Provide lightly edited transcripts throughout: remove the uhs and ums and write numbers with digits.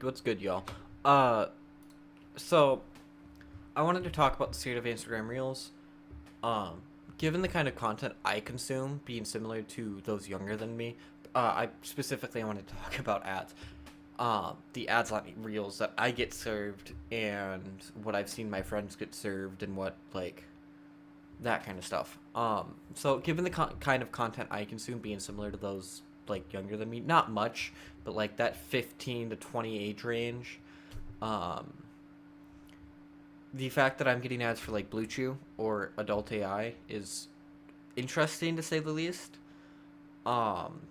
What's good, y'all? Uh, so I wanted to talk about the state of Instagram Reels. Um, Given the kind of content I consume, being similar to those younger than me, I wanted to talk about ads. The ads on Reels that I get served, and what I've seen my friends get served, and what like that kind of stuff. So given the kind of content I consume, being similar to those like younger than me, not much, but like that 15 to 20 age range. Um, the fact that I'm getting ads for like Blue Chew or Adult AI is interesting to say the least. Um,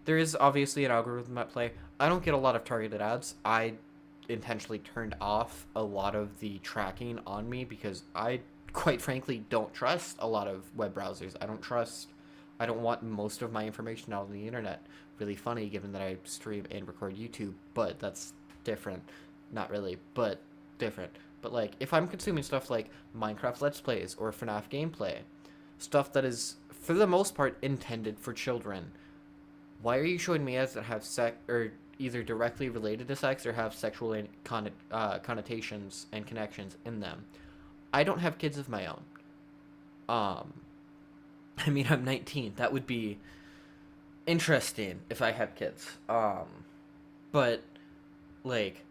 there is obviously an algorithm at play. I don't get a lot of targeted ads. I intentionally turned off a lot of the tracking on me because I, quite frankly, don't trust a lot of web browsers. I don't want most of my information out on the internet. Really funny given that I stream and record YouTube, but that's different. Not really, but different. But like, if I'm consuming stuff like Minecraft Let's Plays or FNAF gameplay, stuff that is, for the most part, intended for children, why are you showing me ads that have sex or either directly related to sex or have sexual connotations and connections in them? I don't have kids of my own. Um, I mean, I'm 19. That would be interesting if I had kids. But like,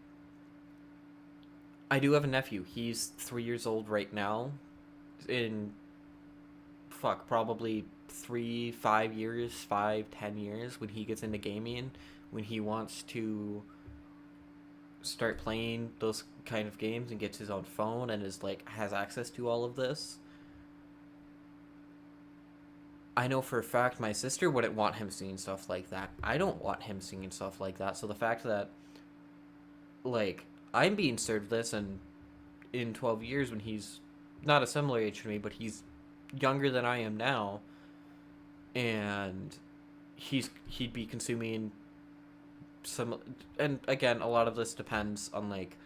I do have a nephew. He's 3 years old right now. In probably 3, 5 years, 5, 10 years, when he gets into gaming, when he wants to start playing those kind of games and gets his own phone and is like has access to all of this. I know for a fact my sister wouldn't want him seeing stuff like that. I don't want him seeing stuff like that. So the fact that like I'm being served this, and in 12 years when he's not a similar age to me, but he's younger than I am now, and he'd be consuming some. And again, a lot of this depends on like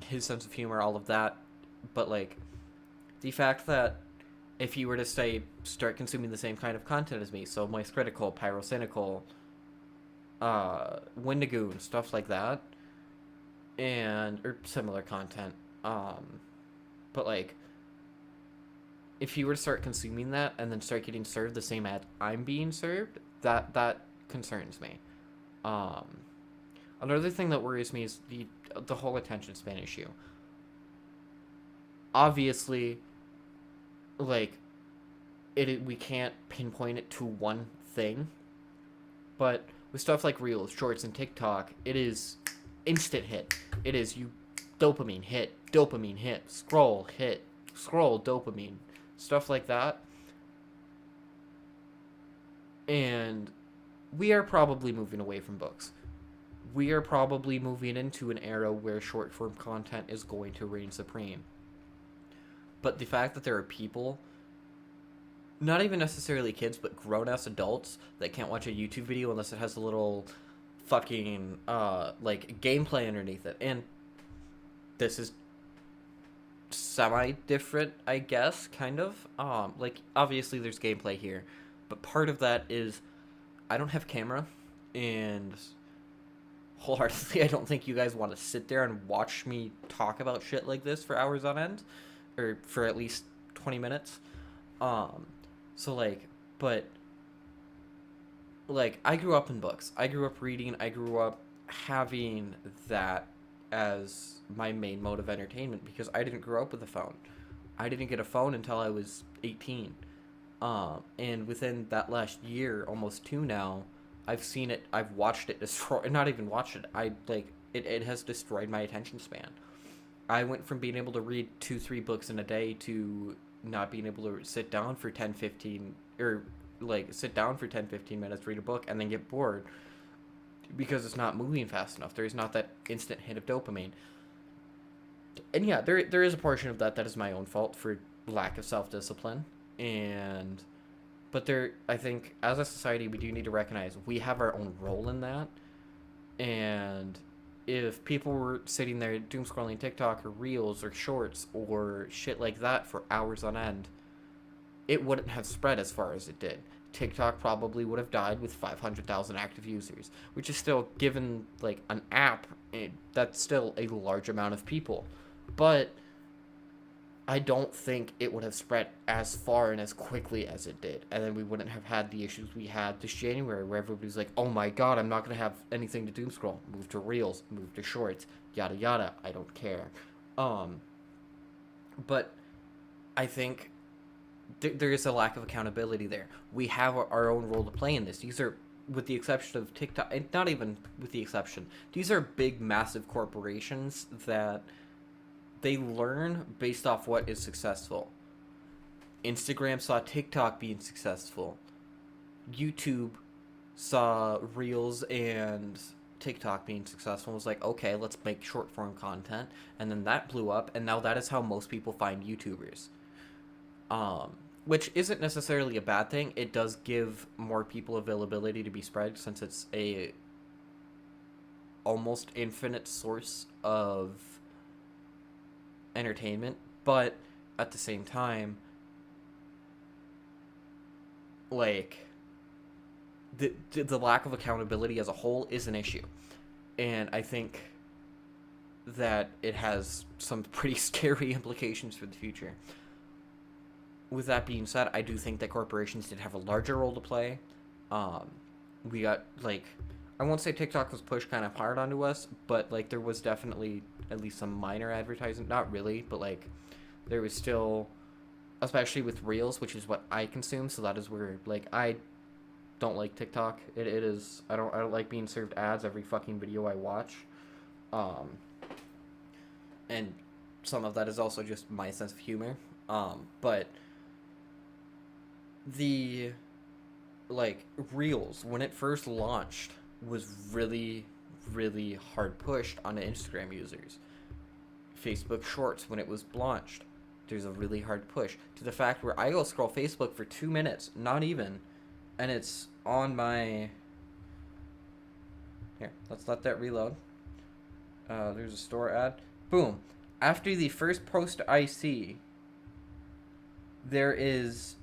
his sense of humor, all of that. But like the fact that if you were to say start consuming the same kind of content as me, so Moist Critical, Pyrocynical, Windigoon, stuff like that, and or similar content, but like if you were to start consuming that and then start getting served the same ad I'm being served, that concerns me. Um, Another thing that worries me is the whole attention span issue. Obviously, like we can't pinpoint it to one thing, but with stuff like Reels, Shorts, and TikTok, it is instant hit. It is you dopamine hit, scroll, dopamine, stuff like that. And we are probably moving away from books. We are probably moving into an era where short form content is going to reign supreme. But the fact that there are people, not even necessarily kids, but grown ass adults that can't watch a YouTube video unless it has a little fucking like gameplay underneath it. And this is semi different, I guess, kind of. Like obviously there's gameplay here, but part of that is I don't have camera, and wholeheartedly I don't think you guys want to sit there and watch me talk about shit like this for hours on end, or for at least 20 minutes. Um, so like, but like I grew up in books. I grew up reading. I grew up having that as my main mode of entertainment because I didn't grow up with a phone. I didn't get a phone until I was 18. And within that last year, almost two now, I've seen it. I've watched it destroy. Not even watched it. I like it. It has destroyed my attention span. I went from being able to read 2, 3 books in a day to not being able to sit down for 10, 15, or like sit down for 10, 15 minutes, read a book, and then get bored because it's not moving fast enough. There's not that instant hit of dopamine. And yeah, there is a portion of that that is my own fault for lack of self discipline. And but there, I think as a society we do need to recognize we have our own role in that. And if people were sitting there doom scrolling TikTok or Reels or Shorts or shit like that for hours on end, it wouldn't have spread as far as it did. TikTok probably would have died with 500,000 active users, which is still, given like an app, that's still a large amount of people. But I don't think it would have spread as far and as quickly as it did. And then we wouldn't have had the issues we had this January where everybody's like, oh my god, I'm not going to have anything to doom scroll. Move to Reels, move to Shorts, yada yada. I don't care. But I think there is a lack of accountability there. We have our own role to play in this. These are, with the exception of TikTok, and not even with the exception, these are big, massive corporations that they learn based off what is successful. Instagram saw TikTok being successful. YouTube saw Reels and TikTok being successful and was like, okay, let's make short form content. And then that blew up, and now that is how most people find YouTubers. Which isn't necessarily a bad thing. It does give more people availability to be spread, since it's a almost infinite source of entertainment. But at the same time, like, the lack of accountability as a whole is an issue. And I think that it has some pretty scary implications for the future. With that being said, I do think that corporations did have a larger role to play. We got, like, I won't say TikTok was pushed kind of hard onto us, but, like, there was definitely at least some minor advertising. Not really, but, like, there was still, especially with Reels, which is what I consume, so that is where, like, I don't like TikTok. It is, I don't like being served ads every fucking video I watch. And some of that is also just my sense of humor. But the, like, Reels, when it first launched, was really, really hard pushed on Instagram users. Facebook Shorts, when it was launched, there's a really hard push to the fact where I go scroll Facebook for 2 minutes, not even, and it's on my, here, let's let that reload. There's a store ad. Boom. After the first post I see, there is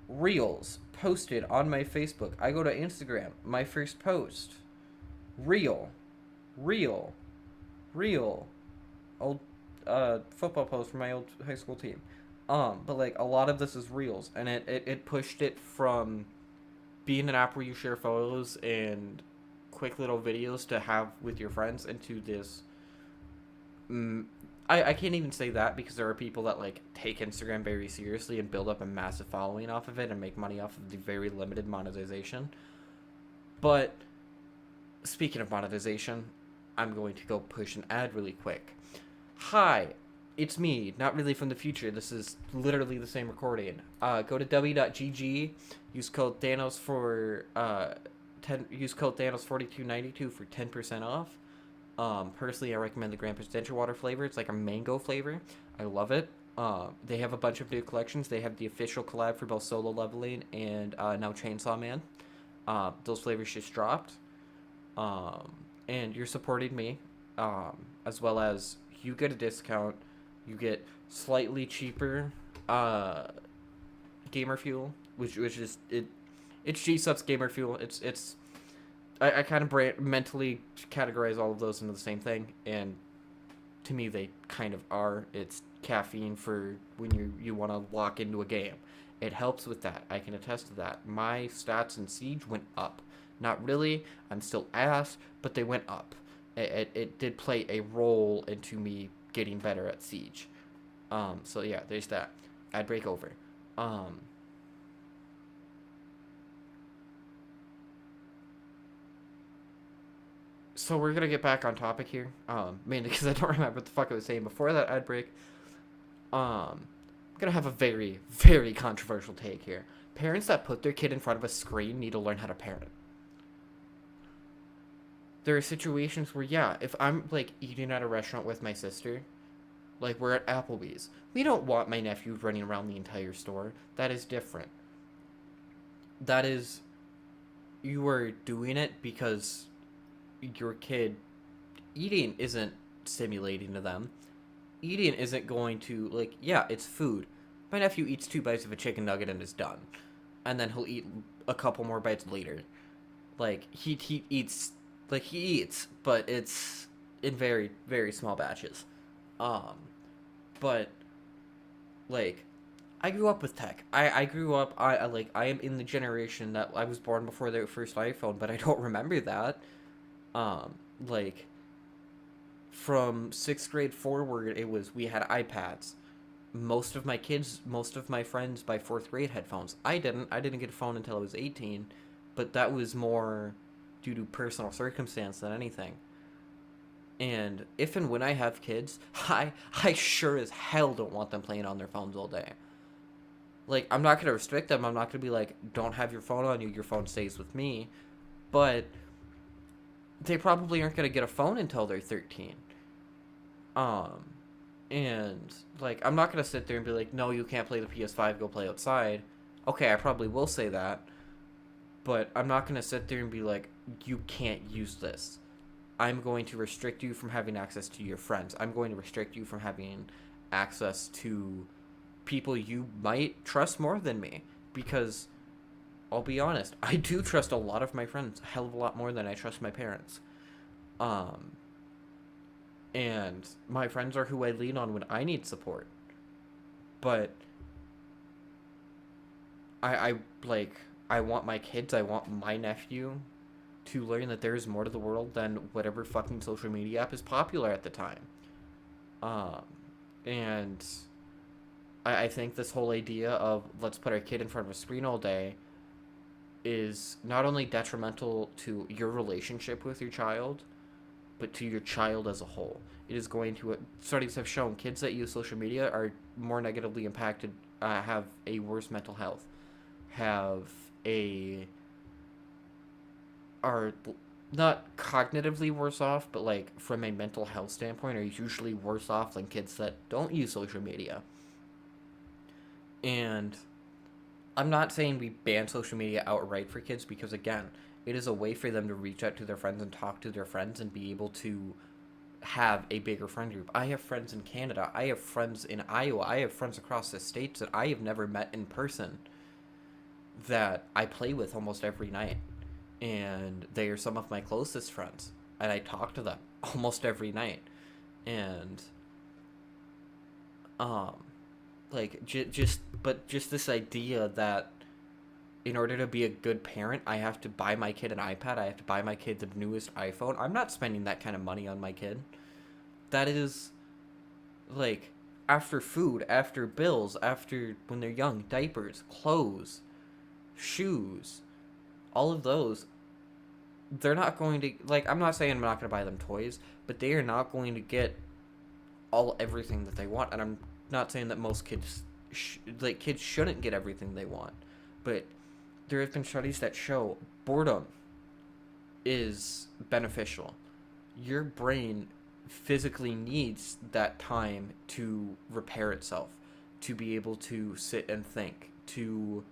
Reels posted on my Facebook. I go to Instagram, my first post, Reel, old football post from my old high school team. But, like, a lot of this is Reels, and it pushed it from being an app where you share photos and quick little videos to have with your friends into this. I can't even say that, because there are people that, like, take Instagram very seriously and build up a massive following off of it and make money off of the very limited monetization. But speaking of monetization, I'm going to go push an ad really quick. Hi, it's me, not really from the future. This is literally the same recording. Go to w.gg, use code Thanos for use code Thanos 4292 for 10% off. Personally, I recommend the Grand Presidential Water flavor. It's like a mango flavor. I love it. They have a bunch of new collections. They have the official collab for both Solo Leveling and now Chainsaw Man. Those flavors just dropped. And you're supporting me, as well as you get a discount. You get slightly cheaper gamer fuel, which is it's G-Sub's gamer fuel. I kind of mentally categorize all of those into the same thing, and to me they kind of are. It's caffeine for when you want to lock into a game. It helps with that. I can attest to that. My stats in Siege went up. Not really. I'm still ass, but they went up. It did play a role into me getting better at Siege. So yeah, there's that. Ad break over. So we're gonna get back on topic here, mainly because I don't remember what the fuck I was saying before that ad break. I'm gonna have a very, very controversial take here. Parents that put their kid in front of a screen need to learn how to parent. There are situations where, yeah, if I'm, like, eating at a restaurant with my sister, like, we're at Applebee's, we don't want my nephew running around the entire store. That is different. That is, you are doing it because your kid, eating isn't stimulating to them. Eating isn't going to, like, yeah, it's food. My nephew eats 2 bites of a chicken nugget and is done. And then he'll eat a couple more bites later. Like he eats, like he eats, but it's in very very small batches. Um, but like I grew up with tech. I grew up. I am in the generation that I was born before the first iPhone, but I don't remember that. Um, like from sixth grade forward, it was we had iPads. Most of my friends by fourth grade had phones. I didn't. I didn't get a phone until I was 18, but that was more due to personal circumstance than anything. And if and when I have kids, I sure as hell don't want them playing on their phones all day. Like, I'm not gonna restrict them. I'm not gonna be like, don't have your phone on you. Your phone stays with me. But they probably aren't gonna get a phone until they're 13. Um, and like, I'm not gonna sit there and be like, no, you can't play the PS5. Go play outside. Okay, I probably will say that, but I'm not gonna sit there and be like, you can't use this. I'm going to restrict you from having access to your friends. I'm going to restrict you from having access to people you might trust more than me, because I'll be honest, I do trust a lot of my friends a hell of a lot more than I trust my parents. Um, and my friends are who I lean on when I need support. But I like I want my kids, I want my nephew to learn that there is more to the world than whatever fucking social media app is popular at the time. Um, and I think this whole idea of let's put our kid in front of a screen all day is not only detrimental to your relationship with your child, but to your child as a whole. It is going to, studies have shown kids that use social media are more negatively impacted, have a worse mental health, have a, are not cognitively worse off, but like from a mental health standpoint, are usually worse off than kids that don't use social media. And I'm not saying we ban social media outright for kids, because again, it is a way for them to reach out to their friends and talk to their friends and be able to have a bigger friend group. I have friends in Canada. I have friends in Iowa. I have friends across the states that I have never met in person that I play with almost every night. And they are some of my closest friends. And I talk to them almost every night. And um like just this idea that in order to be a good parent, I have to buy my kid an iPad. I have to buy my kid the newest iPhone. I'm not spending that kind of money on my kid. That is, like, after food, after bills, after when they're young, diapers, clothes, shoes, all of those. They're not going to, like, I'm not saying I'm not going to buy them toys, but they are not going to get everything that they want. And I'm not saying that most kids, kids shouldn't get everything they want. But there have been studies that show boredom is beneficial. Your brain physically needs that time to repair itself, to be able to sit and think, to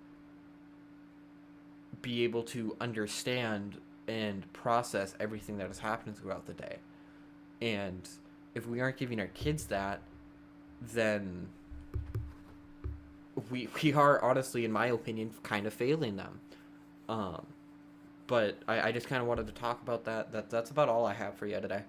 be able to understand and process everything that has happened throughout the day. And if we aren't giving our kids that, then we are honestly, in my opinion, kind of failing them. Um, but I just kind of wanted to talk about that. That's about all I have for you today.